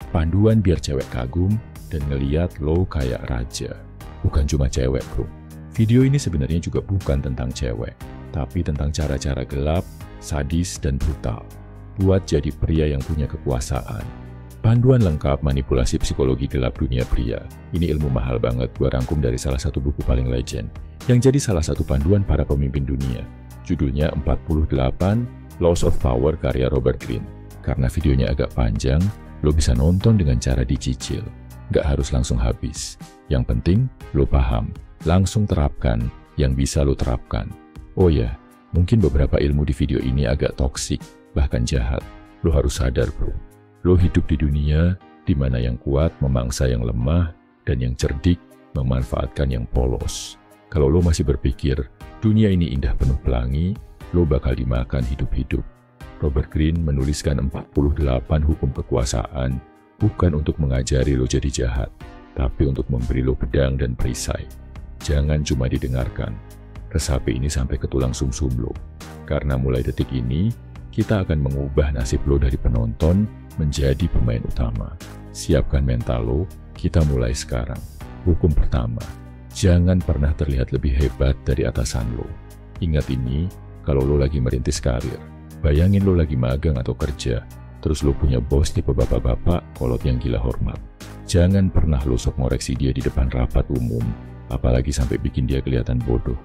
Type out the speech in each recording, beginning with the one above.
Panduan biar cewek kagum dan ngeliat lo kayak raja. Bukan cuma cewek bro. Video ini sebenarnya juga bukan tentang cewek, tapi tentang cara-cara gelap, sadis, dan brutal buat jadi pria yang punya kekuasaan. Panduan lengkap manipulasi psikologi gelap dunia pria. Ini ilmu mahal banget gua rangkum dari salah satu buku paling legend yang jadi salah satu panduan para pemimpin dunia. Judulnya 48 Laws of Power karya Robert Greene. Karena videonya agak panjang, lo bisa nonton dengan cara dicicil. Nggak harus langsung habis. Yang penting, lo paham. Langsung terapkan yang bisa lo terapkan. Oh ya, mungkin beberapa ilmu di video ini agak toksik, bahkan jahat. Lo harus sadar bro. Lo hidup di dunia di mana yang kuat memangsa yang lemah dan yang cerdik memanfaatkan yang polos. Kalau lo masih berpikir dunia ini indah penuh pelangi, lo bakal dimakan hidup-hidup. Robert Greene menuliskan 48 hukum kekuasaan bukan untuk mengajari lo jadi jahat, tapi untuk memberi lo pedang dan perisai. Jangan cuma didengarkan. Resapi ini sampai ke tulang sumsum lo. Karena mulai detik ini, kita akan mengubah nasib lo dari penonton menjadi pemain utama. Siapkan mental lo, kita mulai sekarang. Hukum pertama, jangan pernah terlihat lebih hebat dari atasan lo. Ingat ini, kalau lo lagi merintis karir. Bayangin lo lagi magang atau kerja, terus lo punya bos tipe bapak-bapak kolot yang gila hormat. Jangan pernah lo sok ngoreksi dia di depan rapat umum, apalagi sampai bikin dia kelihatan bodoh.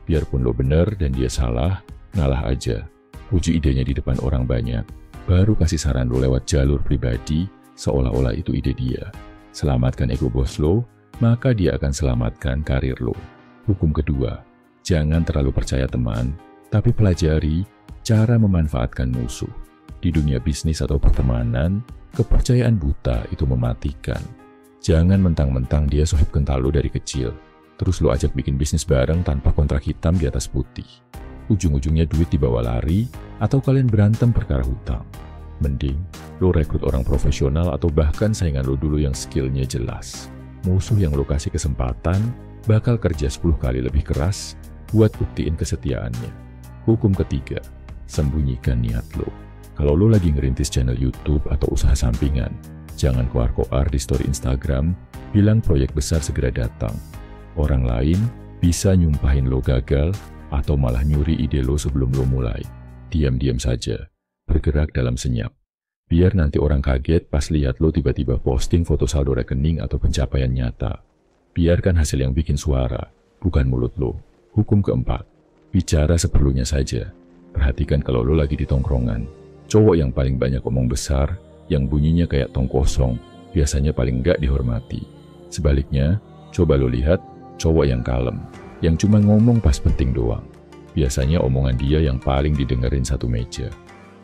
Biarpun lo bener dan dia salah, ngalah aja. Puji idenya di depan orang banyak, baru kasih saran lo lewat jalur pribadi, seolah-olah itu ide dia. Selamatkan ego bos lo, maka dia akan selamatkan karir lo. Hukum kedua, jangan terlalu percaya teman, tapi pelajari cara memanfaatkan musuh. Di dunia bisnis atau pertemanan, kepercayaan buta itu mematikan. Jangan mentang-mentang dia sohib kental lo dari kecil, terus lo ajak bikin bisnis bareng tanpa kontrak hitam di atas putih. Ujung-ujungnya duit dibawa lari, atau kalian berantem perkara hutang. Mending, lo rekrut orang profesional atau bahkan saingan lo dulu yang skillnya jelas. Musuh yang lo kasih kesempatan, bakal kerja 10 kali lebih keras buat buktiin kesetiaannya. Hukum ketiga, sembunyikan niat lo. Kalau lo lagi ngerintis channel YouTube atau usaha sampingan, jangan koar-koar di story Instagram, bilang proyek besar segera datang. Orang lain bisa nyumpahin lo gagal, atau malah nyuri ide lo sebelum lo mulai. Diam-diam saja, bergerak dalam senyap. Biar nanti orang kaget pas lihat lo tiba-tiba posting foto saldo rekening atau pencapaian nyata. Biarkan hasil yang bikin suara, bukan mulut lo. Hukum keempat, bicara seperlunya saja. Perhatikan kalau lo lagi di tongkrongan. Cowok yang paling banyak omong besar, yang bunyinya kayak tong kosong, biasanya paling nggak dihormati. Sebaliknya, coba lo lihat cowok yang kalem, yang cuma ngomong pas penting doang. Biasanya omongan dia yang paling didengerin satu meja.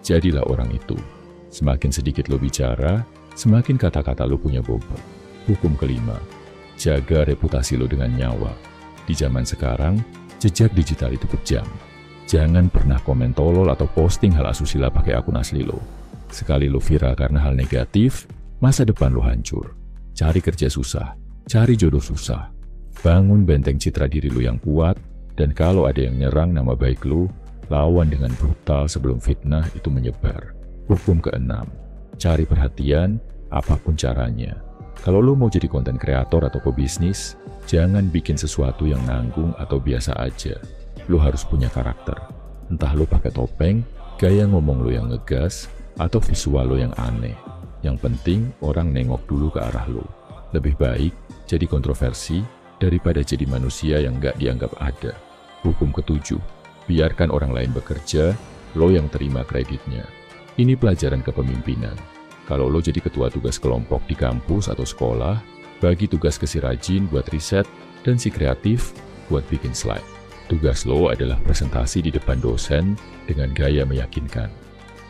Jadilah orang itu. Semakin sedikit lo bicara, semakin kata-kata lo punya bobot. Hukum kelima, jaga reputasi lo dengan nyawa. Di zaman sekarang, jejak digital itu kejam. Jangan pernah komen tolol atau posting hal asusila pakai akun asli lo. Sekali lo viral karena hal negatif, masa depan lo hancur. Cari kerja susah, cari jodoh susah. Bangun benteng citra diri lo yang kuat, dan kalau ada yang nyerang nama baik lo, lawan dengan brutal sebelum fitnah itu menyebar. Hukum keenam, cari perhatian apapun caranya. Kalau lo mau jadi konten kreator atau pebisnis, jangan bikin sesuatu yang nanggung atau biasa aja. Lo harus punya karakter. Entah lo pakai topeng, gaya ngomong lo yang ngegas, atau visual lo yang aneh. Yang penting orang nengok dulu ke arah lo. Lebih baik jadi kontroversi daripada jadi manusia yang nggak dianggap ada. Hukum ketujuh, biarkan orang lain bekerja, lo yang terima kreditnya. Ini pelajaran kepemimpinan. Kalau lo jadi ketua tugas kelompok di kampus atau sekolah, bagi tugas ke si rajin buat riset dan si kreatif buat bikin slide. Tugas lo adalah presentasi di depan dosen dengan gaya meyakinkan.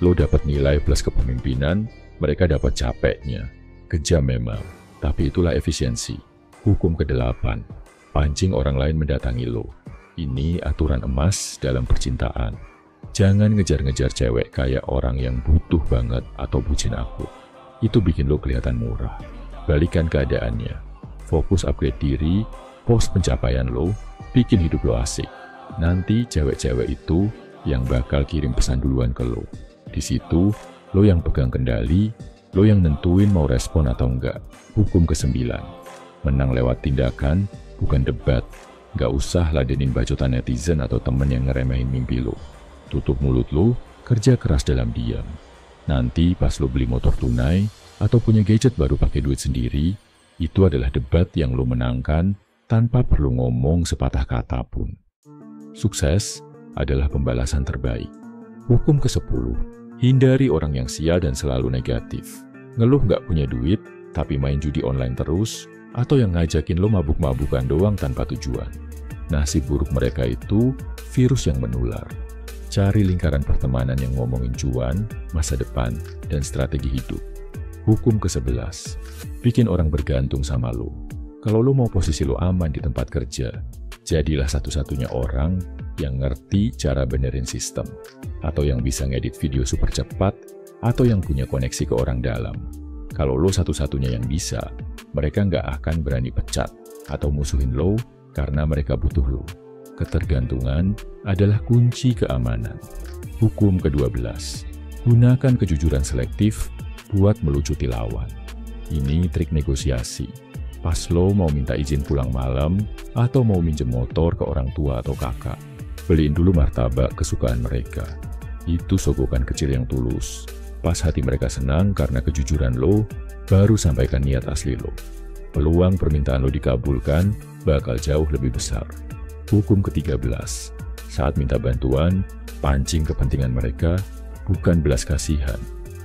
Lo dapat nilai plus kepemimpinan, mereka dapat capeknya. Kejam memang, tapi itulah efisiensi. Hukum ke-8, pancing orang lain mendatangi lo. Ini aturan emas dalam percintaan. Jangan ngejar-ngejar cewek kayak orang yang butuh banget atau bucin aku. Itu bikin lo kelihatan murah. Balikan keadaannya. Fokus upgrade diri, post pencapaian lo, bikin hidup lo asik. Nanti cewek-cewek itu yang bakal kirim pesan duluan ke lo. Di situ, lo yang pegang kendali, Lo yang nentuin mau respon atau enggak. Hukum ke-9. Menang lewat tindakan, bukan debat. Gak usah ladenin bacotan netizen atau temen yang ngeremehin mimpi lo. Tutup mulut lo, kerja keras dalam diam. Nanti pas lo beli motor tunai, atau punya gadget baru pakai duit sendiri, itu adalah debat yang lo menangkan tanpa perlu ngomong sepatah kata pun. Sukses adalah pembalasan terbaik. Hukum ke-10. Hindari orang yang sia dan selalu negatif. Ngeluh gak punya duit, tapi main judi online terus, atau yang ngajakin lo mabuk-mabukan doang tanpa tujuan. Nasib buruk mereka itu virus yang menular. Cari lingkaran pertemanan yang ngomongin cuan, masa depan, dan strategi hidup. Hukum ke-11. Bikin orang bergantung sama lo. Kalau lo mau posisi lo aman di tempat kerja, jadilah satu-satunya orang yang ngerti cara benerin sistem, atau yang bisa ngedit video super cepat, atau yang punya koneksi ke orang dalam. Kalau lo satu-satunya yang bisa, mereka nggak akan berani pecat atau musuhin lo karena mereka butuh lo. Ketergantungan adalah kunci keamanan. Hukum ke-12. Gunakan kejujuran selektif buat melucuti lawan. Ini trik negosiasi. Pas lo mau minta izin pulang malam, atau mau minjem motor ke orang tua atau kakak, beliin dulu martabak kesukaan mereka. Itu sogokan kecil yang tulus. Pas hati mereka senang karena kejujuran lo, baru sampaikan niat asli lo. Peluang permintaan lo dikabulkan bakal jauh lebih besar. Hukum ke-13. Saat minta bantuan, pancing kepentingan mereka, bukan belas kasihan.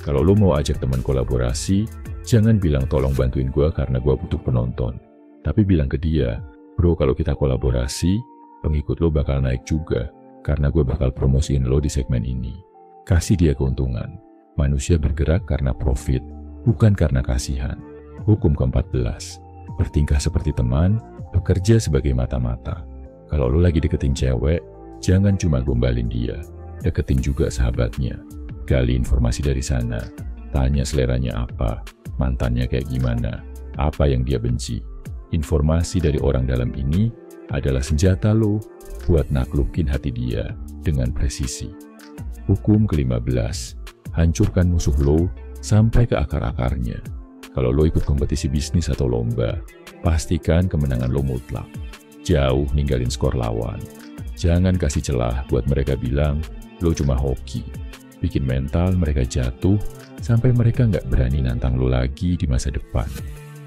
Kalau lo mau ajak teman kolaborasi, jangan bilang tolong bantuin gue karena gue butuh penonton. Tapi bilang ke dia, bro kalau kita kolaborasi, pengikut lo bakal naik juga, karena gue bakal promosiin lo di segmen ini. Kasih dia keuntungan. Manusia bergerak karena profit, bukan karena kasihan. Hukum ke-14. Bertingkah seperti teman, bekerja sebagai mata-mata. Kalau lo lagi deketin cewek, jangan cuma gombalin dia, deketin juga sahabatnya. Gali informasi dari sana, tanya seleranya apa, mantannya kayak gimana, apa yang dia benci. Informasi dari orang dalam ini adalah senjata lo buat naklukin hati dia dengan presisi. Hukum ke-15. Hancurkan musuh lo sampai ke akar-akarnya. Kalau lo ikut kompetisi bisnis atau lomba, pastikan kemenangan lo mutlak. Jauh ninggalin skor lawan. Jangan kasih celah buat mereka bilang lo cuma hoki. Bikin mental mereka jatuh sampai mereka nggak berani nantang lo lagi di masa depan.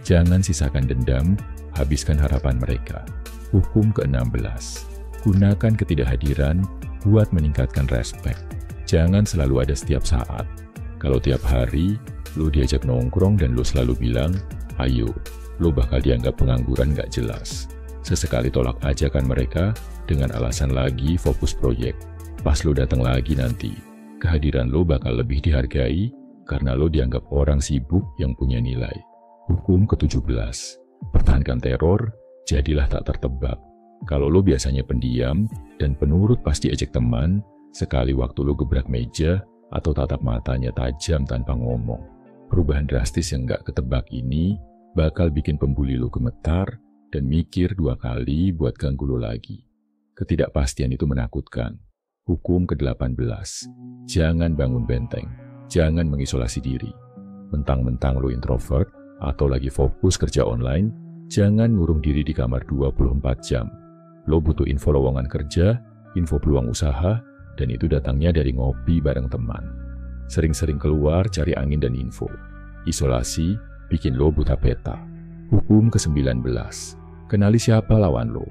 Jangan sisakan dendam, habiskan harapan mereka. Hukum ke-16. Gunakan ketidakhadiran buat meningkatkan respek. Jangan selalu ada setiap saat. Kalau tiap hari, lo diajak nongkrong dan lo selalu bilang, ayo, lo bakal dianggap pengangguran nggak jelas. Sesekali tolak ajakan mereka dengan alasan lagi fokus proyek. Pas lo datang lagi nanti, kehadiran lo bakal lebih dihargai karena lo dianggap orang sibuk yang punya nilai. Hukum ke-17. Pertahankan teror, jadilah tak tertebak. Kalau lo biasanya pendiam dan penurut pas diajak teman, sekali waktu lo gebrak meja atau tatap matanya tajam tanpa ngomong. Perubahan drastis yang gak ketebak ini bakal bikin pembuli lo gemetar dan mikir 2 kali buat ganggu lo lagi. Ketidakpastian itu menakutkan. Hukum ke-18. Jangan bangun benteng. Jangan mengisolasi diri. Mentang-mentang lo introvert atau lagi fokus kerja online, jangan ngurung diri di kamar 24 jam. Lo butuh info lowongan kerja, info peluang usaha, dan itu datangnya dari ngopi bareng teman. Sering-sering keluar cari angin dan info. Isolasi bikin lo buta peta. Hukum ke-19. Kenali siapa lawan lo.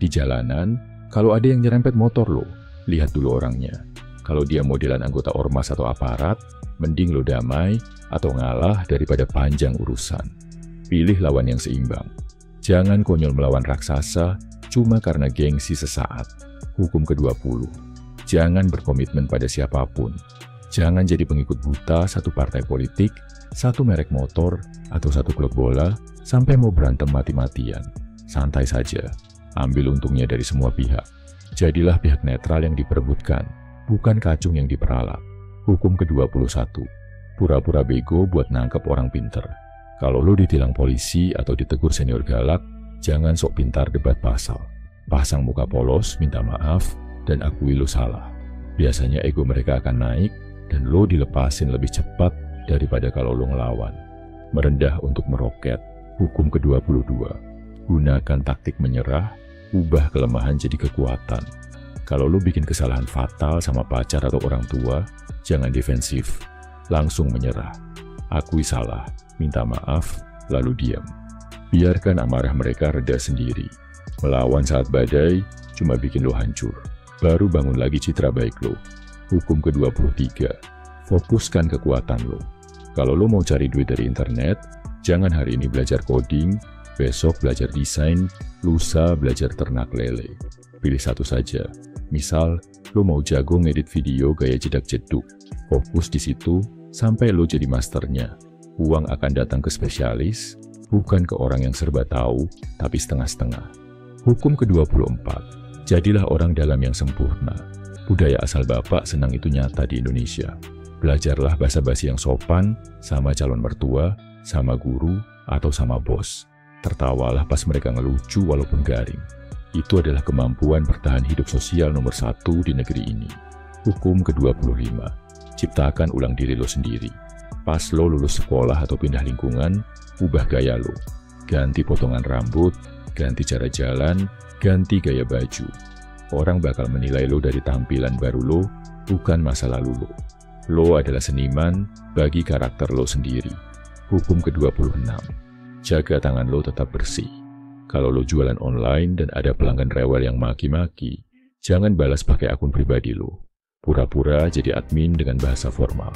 Di jalanan, kalau ada yang nyerempet motor lo, lihat dulu orangnya. Kalau dia modelan anggota ormas atau aparat, mending lo damai atau ngalah daripada panjang urusan. Pilih lawan yang seimbang. Jangan konyol melawan raksasa cuma karena gengsi sesaat. Hukum ke-20. Jangan berkomitmen pada siapapun. Jangan jadi pengikut buta satu partai politik, satu merek motor, atau satu klub bola, sampai mau berantem mati-matian. Santai saja. Ambil untungnya dari semua pihak. Jadilah pihak netral yang diperebutkan, bukan kacung yang diperalat. Hukum ke-21. Pura-pura bego buat nangkep orang pinter. Kalau lo ditilang polisi atau ditegur senior galak, jangan sok pintar debat pasal. Pasang muka polos, minta maaf, dan akui lo salah. Biasanya ego mereka akan naik, dan lo dilepasin lebih cepat daripada kalau lo ngelawan. Merendah untuk meroket. Hukum ke-22. Gunakan taktik menyerah, ubah kelemahan jadi kekuatan. Kalau lo bikin kesalahan fatal sama pacar atau orang tua, jangan defensif. Langsung menyerah. Akui salah, minta maaf, lalu diam. Biarkan amarah mereka reda sendiri. Melawan saat badai cuma bikin lo hancur. Baru bangun lagi citra baik lo. Hukum ke-23. Fokuskan kekuatan lo. Kalau lo mau cari duit dari internet, jangan hari ini belajar coding, besok belajar desain, lusa belajar ternak lele. Pilih satu saja. Misal, lo mau jago ngedit video gaya jedak-jeduk. Fokus di situ sampai lo jadi masternya. Uang akan datang ke spesialis, bukan ke orang yang serba tahu, tapi setengah-setengah. Hukum ke-24. Jadilah orang dalam yang sempurna. Budaya asal bapak senang itu nyata di Indonesia. Belajarlah basa-basi yang sopan sama calon mertua, sama guru, atau sama bos. Tertawalah pas mereka ngelucu walaupun garing. Itu adalah kemampuan bertahan hidup sosial nomor 1 di negeri ini. Hukum ke-25. Ciptakan ulang diri lo sendiri. Pas lo lulus sekolah atau pindah lingkungan, ubah gaya lo. Ganti potongan rambut, ganti cara jalan, ganti gaya baju. Orang bakal menilai lo dari tampilan baru lo, bukan masa lalu lo. Lo adalah seniman bagi karakter lo sendiri. Hukum ke-26. Jaga tangan lo tetap bersih. Kalau lo jualan online dan ada pelanggan rewel yang maki-maki, jangan balas pakai akun pribadi lo. Pura-pura jadi admin dengan bahasa formal.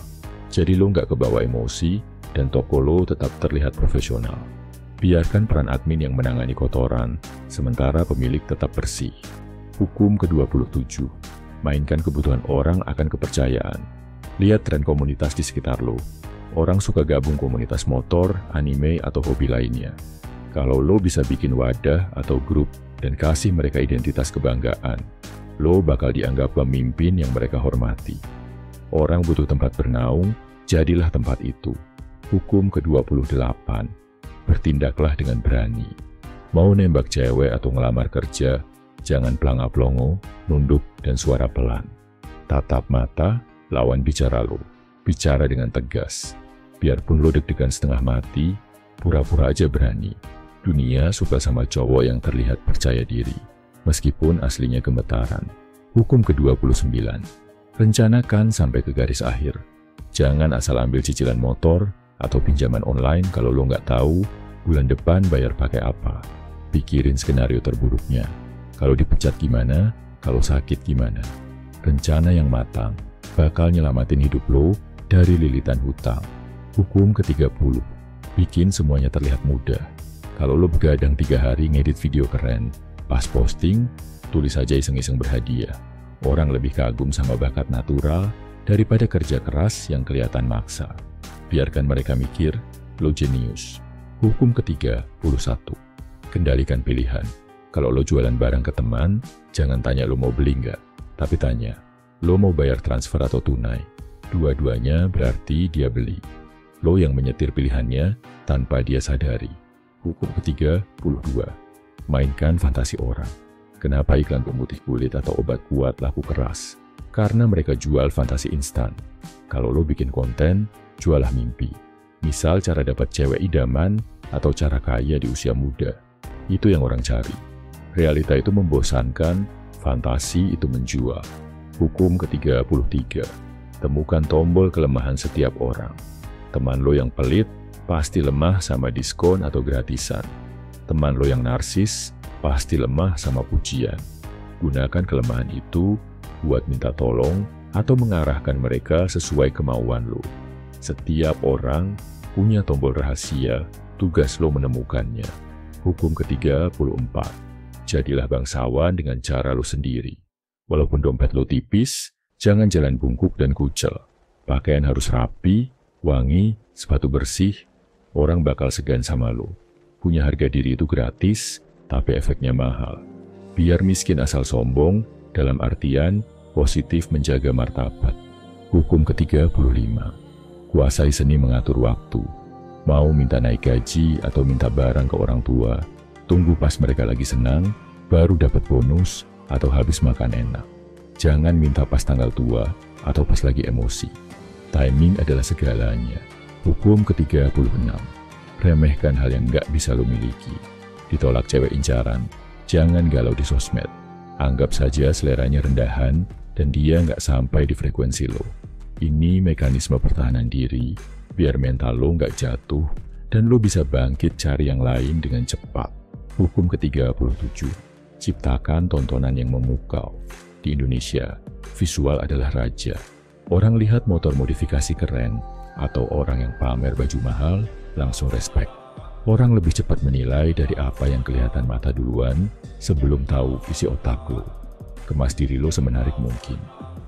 Jadi lo nggak kebawa emosi dan toko lo tetap terlihat profesional. Biarkan peran admin yang menangani kotoran, sementara pemilik tetap bersih. Hukum ke-27. Mainkan kebutuhan orang akan kepercayaan. Lihat tren komunitas di sekitar lo. Orang suka gabung komunitas motor, anime, atau hobi lainnya. Kalau lo bisa bikin wadah atau grup dan kasih mereka identitas kebanggaan, lo bakal dianggap pemimpin yang mereka hormati. Orang butuh tempat bernaung, jadilah tempat itu. Hukum ke-28. Bertindaklah dengan berani. Mau nembak cewek atau ngelamar kerja, jangan pelanga-pelongo, nunduk, dan suara pelan. Tatap mata, lawan bicara lo. Bicara dengan tegas. Biarpun lo deg-degan setengah mati, pura-pura aja berani. Dunia suka sama cowok yang terlihat percaya diri, meskipun aslinya gemetaran. Hukum ke-29. Rencanakan sampai ke garis akhir. Jangan asal ambil cicilan motor atau pinjaman online kalau lo nggak tahu bulan depan bayar pakai apa. Pikirin skenario terburuknya. Kalau dipecat gimana, kalau sakit gimana. Rencana yang matang bakal nyelamatin hidup lo dari lilitan hutang. Hukum ke-30. Bikin semuanya terlihat mudah. Kalau lo begadang 3 hari ngedit video keren, pas posting, tulis aja iseng-iseng berhadiah. Orang lebih kagum sama bakat natural daripada kerja keras yang kelihatan maksa. Biarkan mereka mikir, lo jenius. Hukum ke-31. Kendalikan pilihan. Kalau lo jualan barang ke teman, jangan tanya lo mau beli nggak, tapi tanya, lo mau bayar transfer atau tunai? Dua-duanya berarti dia beli. Lo yang menyetir pilihannya tanpa dia sadari. Hukum ke-32. Mainkan fantasi orang. Kenapa iklan pemutih kulit atau obat kuat laku keras? Karena mereka jual fantasi instan. Kalau lo bikin konten, jualah mimpi. Misal cara dapat cewek idaman atau cara kaya di usia muda. Itu yang orang cari. Realita itu membosankan, fantasi itu menjual. Hukum ke-33. Temukan tombol kelemahan setiap orang. Teman lo yang pelit pasti lemah sama diskon atau gratisan. Teman lo yang narsis pasti lemah sama pujian. Gunakan kelemahan itu buat minta tolong atau mengarahkan mereka sesuai kemauan lo. Setiap orang punya tombol rahasia, tugas lo menemukannya. Hukum ke-34. Jadilah bangsawan dengan cara lo sendiri. Walaupun dompet lo tipis, jangan jalan bungkuk dan kucel. Pakaian harus rapi, wangi, sepatu bersih. Orang bakal segan sama lo. Punya harga diri itu gratis, tapi efeknya mahal. Biar miskin asal sombong, dalam artian positif menjaga martabat. Hukum ke-35. Kuasai seni mengatur waktu. Mau minta naik gaji atau minta barang ke orang tua, tunggu pas mereka lagi senang, baru dapat bonus atau habis makan enak. Jangan minta pas tanggal tua atau pas lagi emosi. Timing adalah segalanya. Hukum ke-36. Remehkan hal yang nggak bisa lo miliki. Ditolak cewek incaran, jangan galau di sosmed. Anggap saja seleranya rendahan dan dia nggak sampai di frekuensi lo. Ini mekanisme pertahanan diri, biar mental lo nggak jatuh dan lo bisa bangkit cari yang lain dengan cepat. Hukum ke-37. Ciptakan tontonan yang memukau. Di Indonesia, visual adalah raja. Orang lihat motor modifikasi keren atau orang yang pamer baju mahal, langsung respect. Orang lebih cepat menilai dari apa yang kelihatan mata duluan sebelum tahu isi otak lo. Kemas diri lo semenarik mungkin.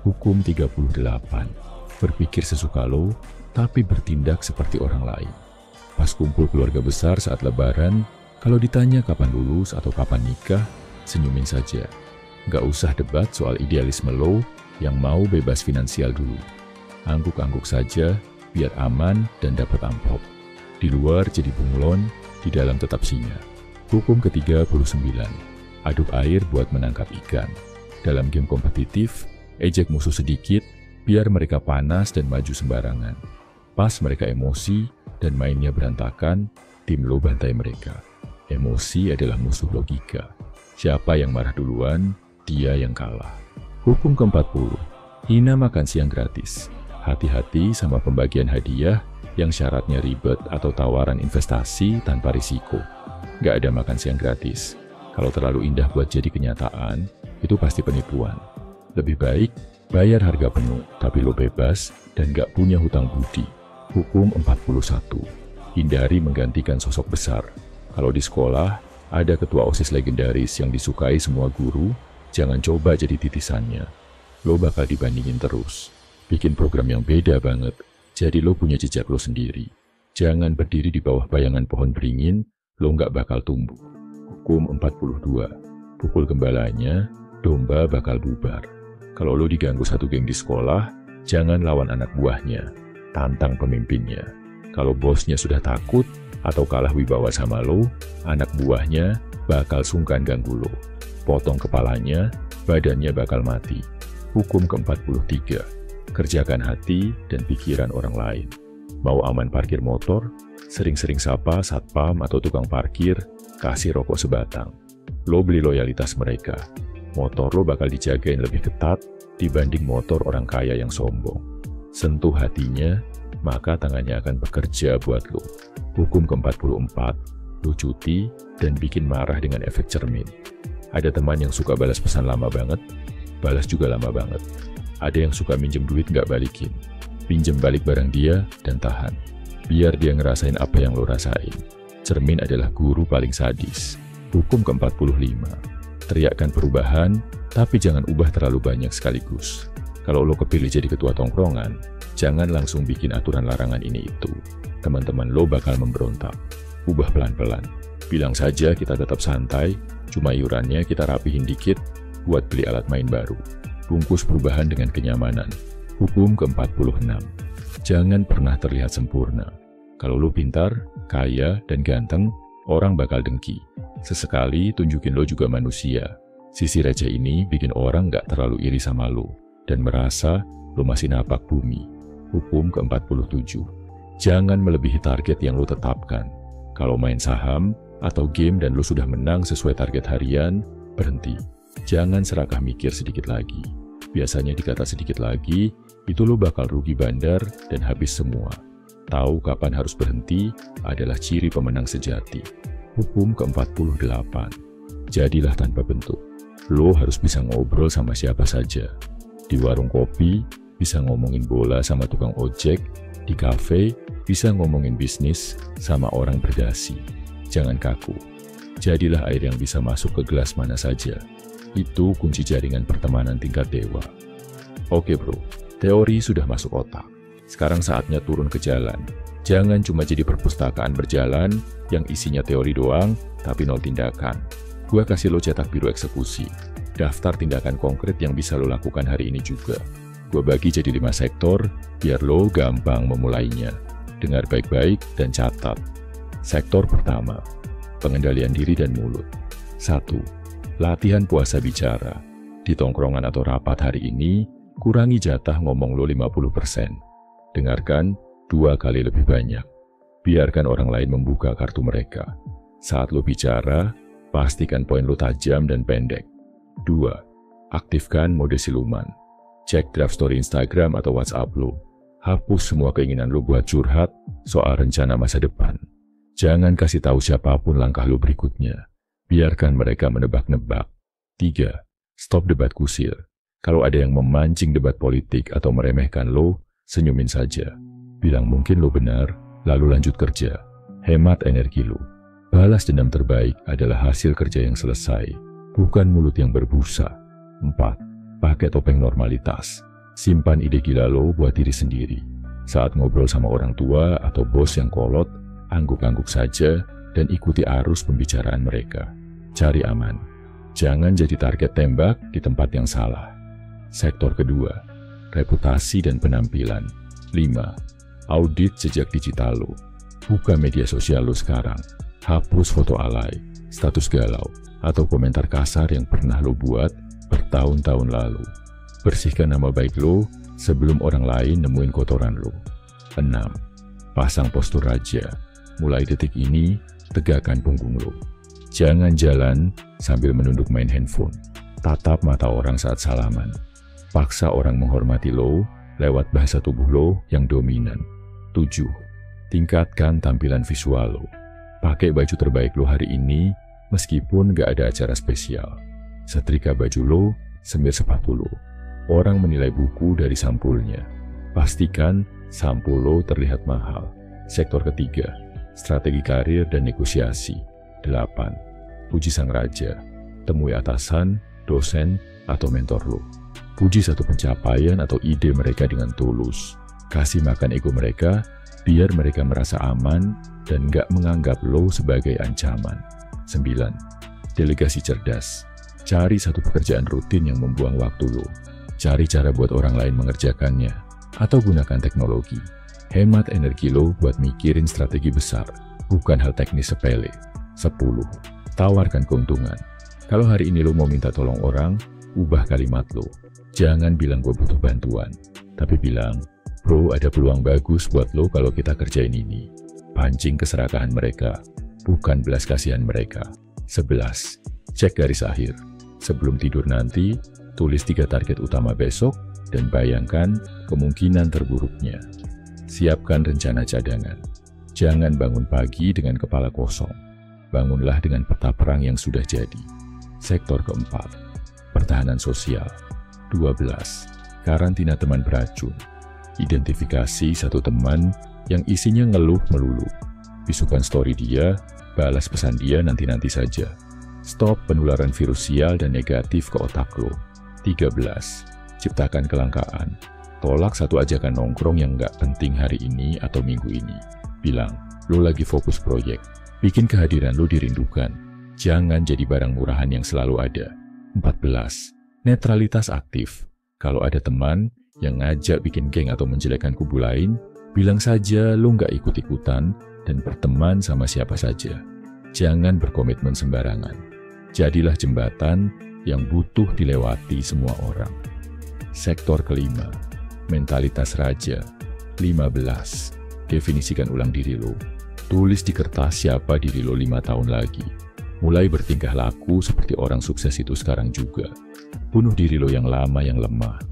Hukum 38. Berpikir sesuka lo, tapi bertindak seperti orang lain. Pas kumpul keluarga besar saat lebaran, kalau ditanya kapan lulus atau kapan nikah, senyumin saja. Nggak usah debat soal idealisme lo yang mau bebas finansial dulu. Angguk-angguk saja, biar aman dan dapat amplop. Di luar jadi bunglon, di dalam tetap singa. Hukum ke-39. Aduk air buat menangkap ikan. Dalam game kompetitif, ejek musuh sedikit, biar mereka panas dan maju sembarangan. Pas mereka emosi dan mainnya berantakan, tim lo bantai mereka. Emosi adalah musuh logika. Siapa yang marah duluan, dia yang kalah. Hukum ke-40. Hina makan siang gratis. Hati-hati sama pembagian hadiah yang syaratnya ribet atau tawaran investasi tanpa risiko. Nggak ada makan siang gratis. Kalau terlalu indah buat jadi kenyataan, itu pasti penipuan. Lebih baik bayar harga penuh, tapi lo bebas dan nggak punya hutang budi. Hukum 41. Hindari menggantikan sosok besar. Kalau di sekolah, ada ketua OSIS legendaris yang disukai semua guru, jangan coba jadi titisannya. Lo bakal dibandingin terus. Bikin program yang beda banget, jadi lo punya jejak lo sendiri. Jangan berdiri di bawah bayangan pohon beringin, lo nggak bakal tumbuh. Hukum 42. Pukul gembalanya, domba bakal bubar. Kalau lo diganggu satu geng di sekolah, jangan lawan anak buahnya, tantang pemimpinnya. Kalau bosnya sudah takut atau kalah wibawa sama lo, anak buahnya bakal sungkan ganggu lo. Potong kepalanya, badannya bakal mati. Hukum ke-43. Kerjakan hati dan pikiran orang lain. Mau aman parkir motor, sering-sering sapa satpam atau tukang parkir, kasih rokok sebatang. Lo beli loyalitas mereka. Motor lo bakal dijagain lebih ketat dibanding motor orang kaya yang sombong. Sentuh hatinya, maka tangannya akan bekerja buat lo. Hukum ke-44. Lo cuti dan bikin marah dengan efek cermin. Ada teman yang suka balas pesan lama banget, balas juga lama banget. Ada yang suka minjem duit nggak balikin. Pinjem balik barang dia dan tahan. Biar dia ngerasain apa yang lo rasain. Cermin adalah guru paling sadis. Hukum ke-45. Teriakkan perubahan, tapi jangan ubah terlalu banyak sekaligus. Kalau lo kepilih jadi ketua tongkrongan, jangan langsung bikin aturan larangan ini itu. Teman-teman lo bakal memberontak. Ubah pelan-pelan. Bilang saja kita tetap santai, cuma iurannya kita rapihin dikit buat beli alat main baru. Bungkus perubahan dengan kenyamanan. Hukum ke-46. Jangan pernah terlihat sempurna. Kalau lo pintar, kaya, dan ganteng, orang bakal dengki. Sesekali tunjukin lo juga manusia. Sisi receh ini bikin orang gak terlalu iri sama lo, dan merasa lo masih napak bumi. Hukum ke-47. Jangan melebihi target yang lo tetapkan. Kalau main saham atau game dan lo sudah menang sesuai target harian, berhenti. Jangan serakah mikir sedikit lagi. Biasanya dikata sedikit lagi, itu lo bakal rugi bandar dan habis semua. Tahu kapan harus berhenti adalah ciri pemenang sejati. Hukum ke-48. Jadilah tanpa bentuk. Lo harus bisa ngobrol sama siapa saja. Di warung kopi, bisa ngomongin bola sama tukang ojek. Di kafe, bisa ngomongin bisnis sama orang berdasi. Jangan kaku. Jadilah air yang bisa masuk ke gelas mana saja. Itu kunci jaringan pertemanan tingkat dewa. Oke bro, teori sudah masuk otak. Sekarang saatnya turun ke jalan. Jangan cuma jadi perpustakaan berjalan yang isinya teori doang, tapi nol tindakan. Gua kasih lo cetak biru eksekusi. Daftar tindakan konkret yang bisa lo lakukan hari ini juga. Gua bagi jadi 5 sektor, biar lo gampang memulainya. Dengar baik-baik dan catat. Sektor pertama, pengendalian diri dan mulut. 1. Latihan puasa bicara. Di tongkrongan atau rapat hari ini, kurangi jatah ngomong lo 50%. Dengarkan, 2 kali lebih banyak. Biarkan orang lain membuka kartu mereka. Saat lo bicara, pastikan poin lo tajam dan pendek. 2. Aktifkan mode siluman. Cek draft story Instagram atau WhatsApp lo. Hapus semua keinginan lo buat curhat soal rencana masa depan. Jangan kasih tahu siapapun langkah lo berikutnya. Biarkan mereka menebak-nebak. 3. Stop debat kusir. Kalau ada yang memancing debat politik atau meremehkan lo, senyumin saja. Bilang mungkin lo benar, lalu lanjut kerja. Hemat energi lo. Balas dendam terbaik adalah hasil kerja yang selesai, bukan mulut yang berbusa. 4. Pakai topeng normalitas. Simpan ide gila lo buat diri sendiri. Saat ngobrol sama orang tua atau bos yang kolot, angguk-angguk saja dan ikuti arus pembicaraan mereka. Cari aman. Jangan jadi target tembak di tempat yang salah. Sektor kedua, reputasi dan penampilan. 5. Audit jejak digital lo. Buka media sosial lo sekarang. Hapus foto alay, status galau, atau komentar kasar yang pernah lo buat bertahun-tahun lalu. Bersihkan nama baik lo sebelum orang lain nemuin kotoran lo. 6. Pasang postur raja. Mulai detik ini, tegakkan punggung lo. Jangan jalan sambil menunduk main handphone. Tatap mata orang saat salaman. Paksa orang menghormati lo lewat bahasa tubuh lo yang dominan. 7. Tingkatkan tampilan visual lo. Pakai baju terbaik lo hari ini meskipun gak ada acara spesial. Setrika baju lo, semir sepatu lo. Orang menilai buku dari sampulnya. Pastikan sampul lo terlihat mahal. Sektor ketiga, strategi karir dan negosiasi. 8. Puji sang raja. Temui atasan, dosen, atau mentor lo. Puji satu pencapaian atau ide mereka dengan tulus. Kasih makan ego mereka, biar mereka merasa aman dan gak menganggap lo sebagai ancaman. 9. Delegasi cerdas. Cari satu pekerjaan rutin yang membuang waktu lo. Cari cara buat orang lain mengerjakannya, atau gunakan teknologi. Hemat energi lo buat mikirin strategi besar, bukan hal teknis sepele. 10. Tawarkan keuntungan. Kalau hari ini lo mau minta tolong orang, ubah kalimat lo. Jangan bilang gue butuh bantuan, tapi bilang, bro ada peluang bagus buat lo kalau kita kerjain ini. Pancing keserakahan mereka, bukan belas kasihan mereka. 11. Cek garis akhir. Sebelum tidur nanti, tulis 3 target utama besok dan bayangkan kemungkinan terburuknya. Siapkan rencana cadangan. Jangan bangun pagi dengan kepala kosong. Bangunlah dengan peta perang yang sudah jadi. Sektor keempat, pertahanan sosial. 12. Karantina teman beracun. Identifikasi satu teman yang isinya ngeluh melulu. Bisukan story dia, balas pesan dia nanti-nanti saja. Stop penularan virus sial dan negatif ke otak lo. 13. Ciptakan kelangkaan. Tolak satu ajakan nongkrong yang nggak penting hari ini atau minggu ini. Bilang, lo lagi fokus proyek. Bikin kehadiran lo dirindukan. Jangan jadi barang murahan yang selalu ada. 14. Netralitas aktif. Kalau ada teman yang ngajak bikin geng atau menjelekkan kubu lain, bilang saja lo nggak ikut-ikutan dan berteman sama siapa saja. Jangan berkomitmen sembarangan. Jadilah jembatan yang butuh dilewati semua orang. Sektor kelima, mentalitas raja. 15. Definisikan ulang diri lo. Tulis di kertas siapa diri lo 5 tahun lagi. Mulai bertingkah laku seperti orang sukses itu sekarang juga. Bunuh diri lo yang lama yang lemah.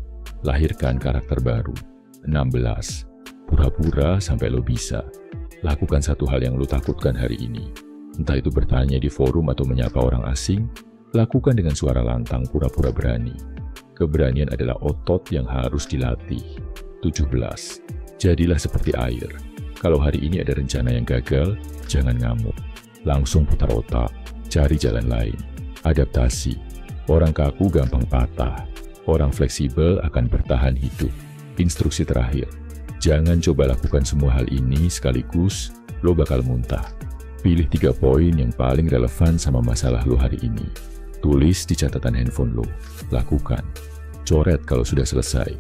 Lahirkan karakter baru. 16. Pura-pura sampai lo bisa. Lakukan satu hal yang lo takutkan hari ini. Entah itu bertanya di forum atau menyapa orang asing, lakukan dengan suara lantang pura-pura berani. Keberanian adalah otot yang harus dilatih. 17. Jadilah seperti air. Kalau hari ini ada rencana yang gagal, jangan ngamuk. Langsung putar otak, cari jalan lain. Adaptasi. Orang kaku gampang patah. Orang fleksibel akan bertahan hidup. Instruksi terakhir. Jangan coba lakukan semua hal ini sekaligus, lo bakal muntah. Pilih 3 poin yang paling relevan sama masalah lo hari ini. Tulis di catatan handphone lo. Lakukan. Coret kalau sudah selesai.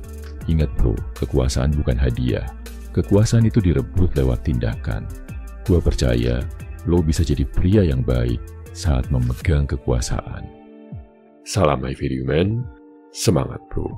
Ingat bro, kekuasaan bukan hadiah. Kekuasaan itu direbut lewat tindakan. Gua percaya, lo bisa jadi pria yang baik saat memegang kekuasaan. Salam My Video Man, semangat bro.